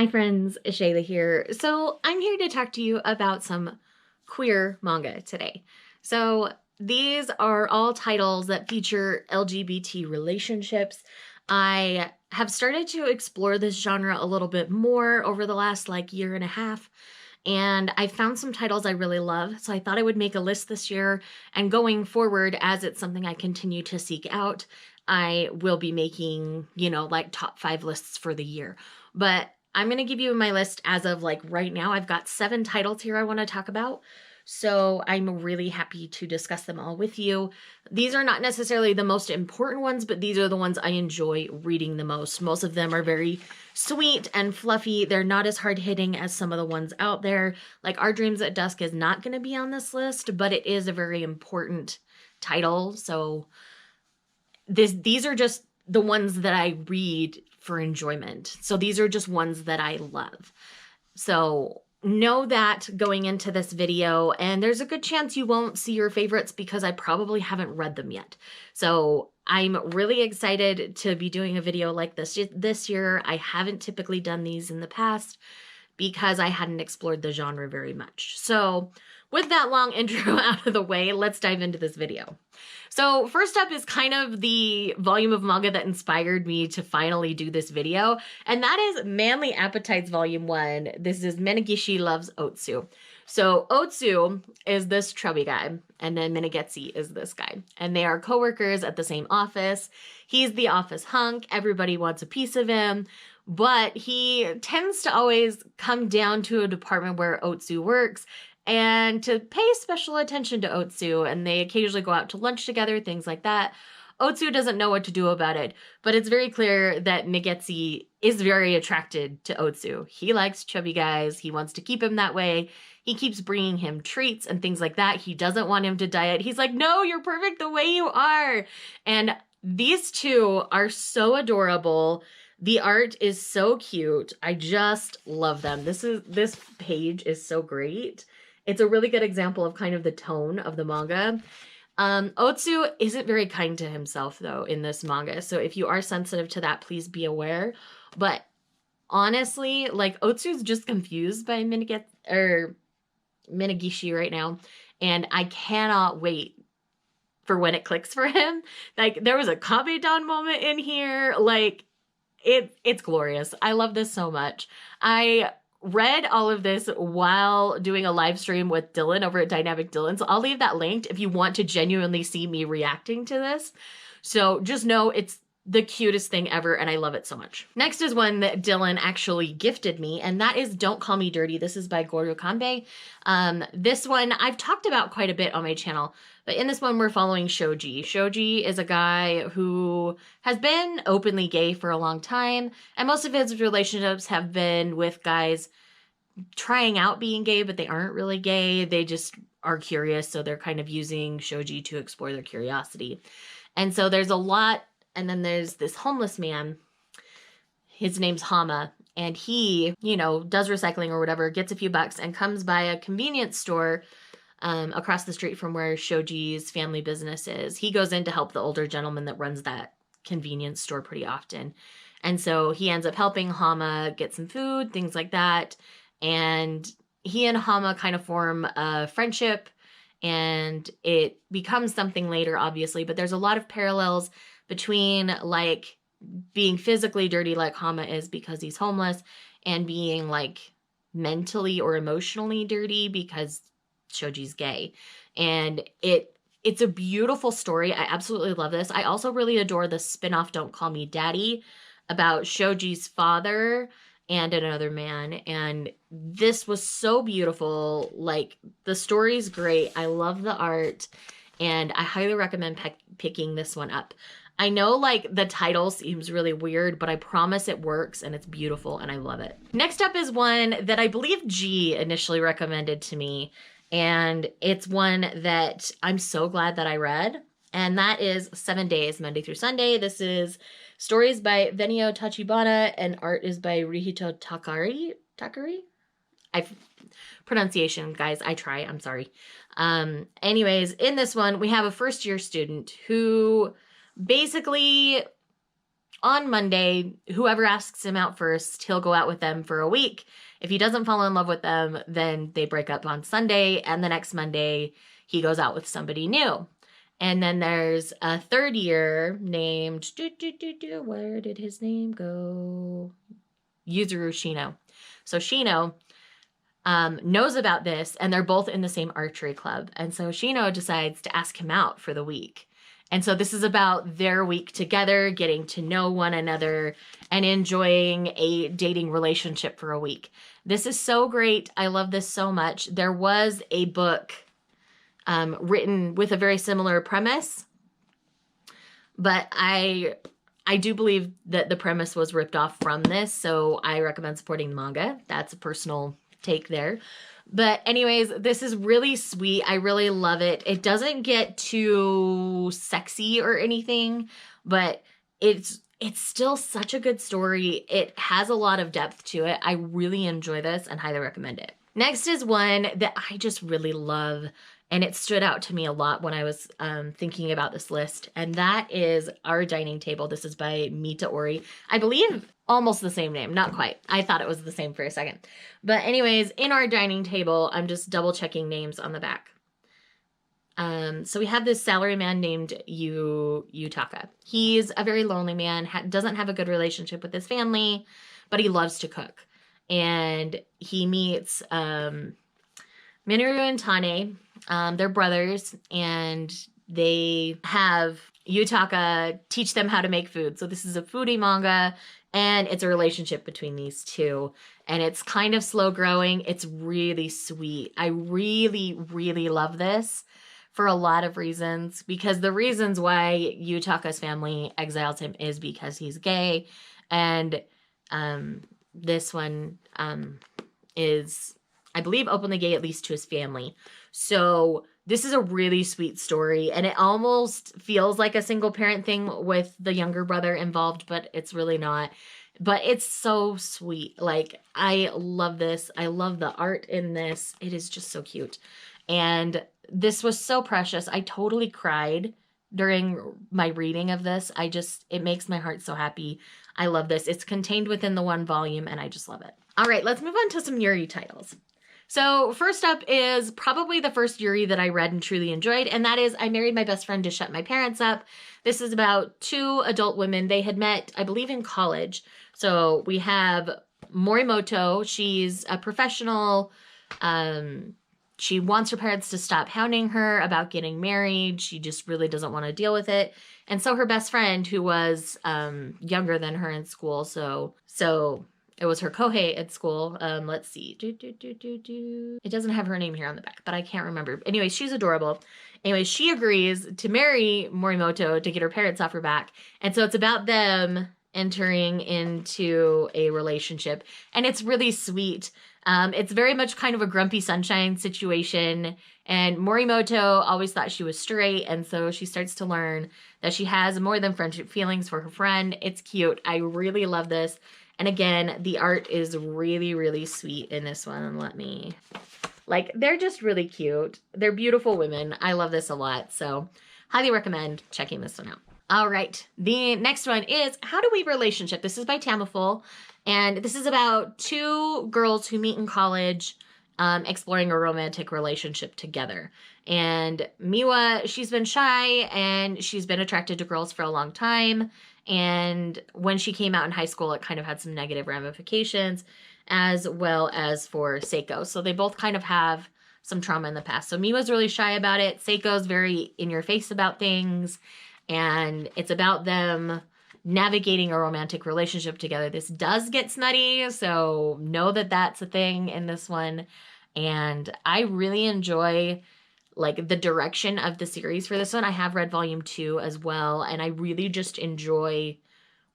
Hi friends, Shayla here. So I'm here to talk to you about some queer manga today. So these are all titles that feature LGBT relationships. I have started to explore this genre a little bit more over the last year and a half, and I found some titles I really love. So I thought I would make a list this year, and going forward, as it's something I continue to seek out, I will be making, top 5 lists for the year. But I'm going to give you my list as of right now. I've got 7 titles here I want to talk about. So I'm really happy to discuss them all with you. These are not necessarily the most important ones, but these are the ones I enjoy reading the most. Most of them are very sweet and fluffy. They're not as hard-hitting as some of the ones out there. Like Our Dreams at Dusk is not going to be on this list, but it is a very important title. So these are just the ones that I read for enjoyment. So these are just ones that I love. So know that going into this video, and there's a good chance you won't see your favorites because I probably haven't read them yet. So I'm really excited to be doing a video like this year. I haven't typically done these in the past because I hadn't explored the genre very much. So with that long intro out of the way, let's dive into this video. So first up is kind of the volume of manga that inspired me to finally do this video, and that is Manly Appetites Volume 1. This is Menegishi Loves Otsu. So Otsu is this chubby guy, and then Menegetsu is this guy, and they are co-workers at the same office. He's the office hunk. Everybody wants a piece of him, but he tends to always come down to a department where Otsu works and to pay special attention to Otsu, and they occasionally go out to lunch together, things like that. Otsu doesn't know what to do about it, but it's very clear that Megetsu is very attracted to Otsu. He likes chubby guys. He wants to keep him that way. He keeps bringing him treats and things like that. He doesn't want him to diet. He's like, no, you're perfect the way you are. And these two are so adorable. The art is so cute. I just love them. This page is so great. It's a really good example of kind of the tone of the manga. Otsu isn't very kind to himself, though, in this manga. So if you are sensitive to that, please be aware. But honestly, Otsu's just confused by Menegishi right now. And I cannot wait for when it clicks for him. There was a Kabe-dan moment in here. It's glorious. I love this so much. I read all of this while doing a live stream with Dylan over at Dynamic Dylan. So I'll leave that linked if you want to genuinely see me reacting to this. So just know it's the cutest thing ever, and I love it so much. Next is one that Dylan actually gifted me, and that is Don't Call Me Dirty. This is by Goru Kanbei. This one I've talked about quite a bit on my channel, but in this one we're following Shoji. Shoji is a guy who has been openly gay for a long time, and most of his relationships have been with guys trying out being gay, but they aren't really gay. They just are curious, so they're kind of using Shoji to explore their curiosity. And so there's a lot. And then there's this homeless man. His name's Hama. And he, does recycling or whatever, gets a few bucks, and comes by a convenience store across the street from where Shoji's family business is. He goes in to help the older gentleman that runs that convenience store pretty often. And so he ends up helping Hama get some food, things like that. And he and Hama kind of form a friendship. And it becomes something later, obviously. But there's a lot of parallels between being physically dirty like Hama is because he's homeless, and being mentally or emotionally dirty because Shoji's gay. And it's a beautiful story. I absolutely love this. I also really adore the spin-off Don't Call Me Daddy about Shoji's father and another man. And this was so beautiful. The story's great. I love the art, and I highly recommend picking this one up. I know the title seems really weird, but I promise it works, and it's beautiful, and I love it. Next up is one that I believe G initially recommended to me, and it's one that I'm so glad that I read, and that is 7 Days, Monday through Sunday. This is stories by Venio Tachibana, and art is by Rihito Takari? Pronunciation, guys, I try, I'm sorry. Anyways, in this one, we have a first-year student who basically on Monday, whoever asks him out first, he'll go out with them for a week. If he doesn't fall in love with them, then they break up on Sunday, and the next Monday, he goes out with somebody new. And then there's a third year named, where did his name go? Yuzuru Shino. So Shino knows about this, and they're both in the same archery club. And so Shino decides to ask him out for the week. And so this is about their week together, getting to know one another and enjoying a dating relationship for a week. This is so great. I love this so much. There was a book written with a very similar premise, but I do believe that the premise was ripped off from this, so I recommend supporting the manga. That's a personal take there. But anyways, this is really sweet. I really love it. It doesn't get too sexy or anything, but it's still such a good story. It has a lot of depth to it. I really enjoy this and highly recommend it. Next is one that I just really love, and it stood out to me a lot when I was thinking about this list, and that is Our Dining Table. This is by Mita Ori. I believe almost the same name, not quite. I thought it was the same for a second. But anyways, in Our Dining Table, I'm just double checking names on the back. So we have this salaryman named Yutaka. He's a very lonely man, doesn't have a good relationship with his family, but he loves to cook. And he meets Minoru and Tane. They're brothers, and they have Yutaka teach them how to make food. So this is a foodie manga, and it's a relationship between these two. And it's kind of slow growing. It's really sweet. I really, really love this for a lot of reasons, because the reasons why Yutaka's family exiles him is because he's gay. And this one is, I believe, openly gay, at least to his family. So this is a really sweet story, and it almost feels like a single parent thing with the younger brother involved, but it's really not. But it's so sweet. Like, I love this. I love the art in this. It is just so cute. And this was so precious. I totally cried during my reading of this. It makes my heart so happy. I love this. It's contained within the one volume, and I just love it. All right, let's move on to some Yuri titles. So first up is probably the first Yuri that I read and truly enjoyed, and that is I Married My Best Friend to Shut My Parents Up. This is about two adult women. They had met, I believe, in college. So we have Morimoto. She's a professional. She wants her parents to stop hounding her about getting married. She just really doesn't want to deal with it. And so her best friend, who was younger than her in school, so it was her kohei at school. Let's see. It doesn't have her name here on the back, but I can't remember. Anyway, she's adorable. Anyway, she agrees to marry Morimoto to get her parents off her back. And so it's about them entering into a relationship. And it's really sweet. It's very much kind of a grumpy sunshine situation. And Morimoto always thought she was straight. And so she starts to learn that she has more than friendship feelings for her friend. It's cute. I really love this. And again, the art is really, really sweet in this one. They're just really cute. They're beautiful women. I love this a lot. So highly recommend checking this one out. All right. The next one is How to Weave a Relationship. This is by Tamiful. And this is about two girls who meet in college, exploring a romantic relationship together. And Miwa, she's been shy and she's been attracted to girls for a long time. And when she came out in high school, it kind of had some negative ramifications, as well as for Seiko. So they both kind of have some trauma in the past. So Miwa's really shy about it. Seiko's very in your face about things. And it's about them navigating a romantic relationship together. This does get snutty, so know that that's a thing in this one. And I really enjoy the direction of the series for this one. I have read volume 2 as well, and I really just enjoy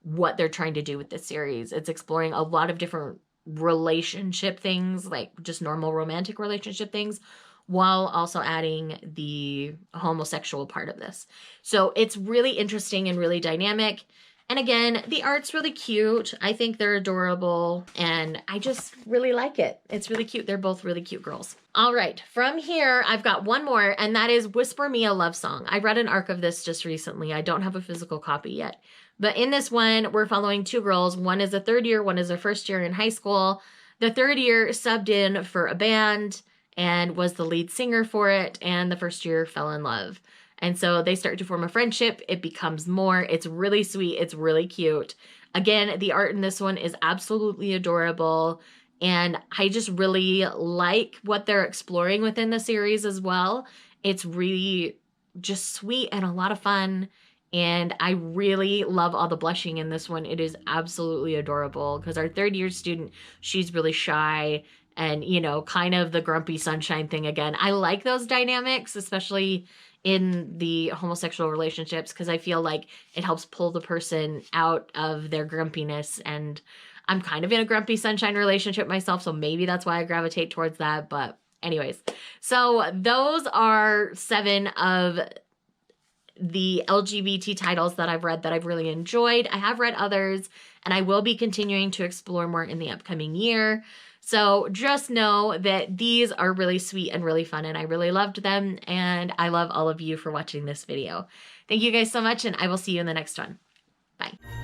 what they're trying to do with this series. It's exploring a lot of different relationship things, like just normal romantic relationship things, while also adding the homosexual part of this. So it's really interesting and really dynamic. And again, the art's really cute. I think they're adorable and I just really like it. It's really cute. They're both really cute girls. All right, from here, I've got one more, and that is Whisper Me a Love Song. I read an arc of this just recently. I don't have a physical copy yet. But in this one, we're following two girls. One is a third year, one is a first year in high school. The third year subbed in for a band and was the lead singer for it, and the first year fell in love. And so they start to form a friendship. It becomes more. It's really sweet. It's really cute. Again, the art in this one is absolutely adorable. And I just really like what they're exploring within the series as well. It's really just sweet and a lot of fun. And I really love all the blushing in this one. It is absolutely adorable because our third year student, she's really shy and, you know, kind of the grumpy sunshine thing again. I like those dynamics, especially in the homosexual relationships, because I feel like it helps pull the person out of their grumpiness. And I'm kind of in a grumpy sunshine relationship myself, so maybe that's why I gravitate towards that. But anyways, so those are 7 of the LGBT titles that I've read that I've really enjoyed. I have read others, and I will be continuing to explore more in the upcoming year. So just know that these are really sweet and really fun, and I really loved them, and I love all of you for watching this video. Thank you guys so much, and I will see you in the next one. Bye.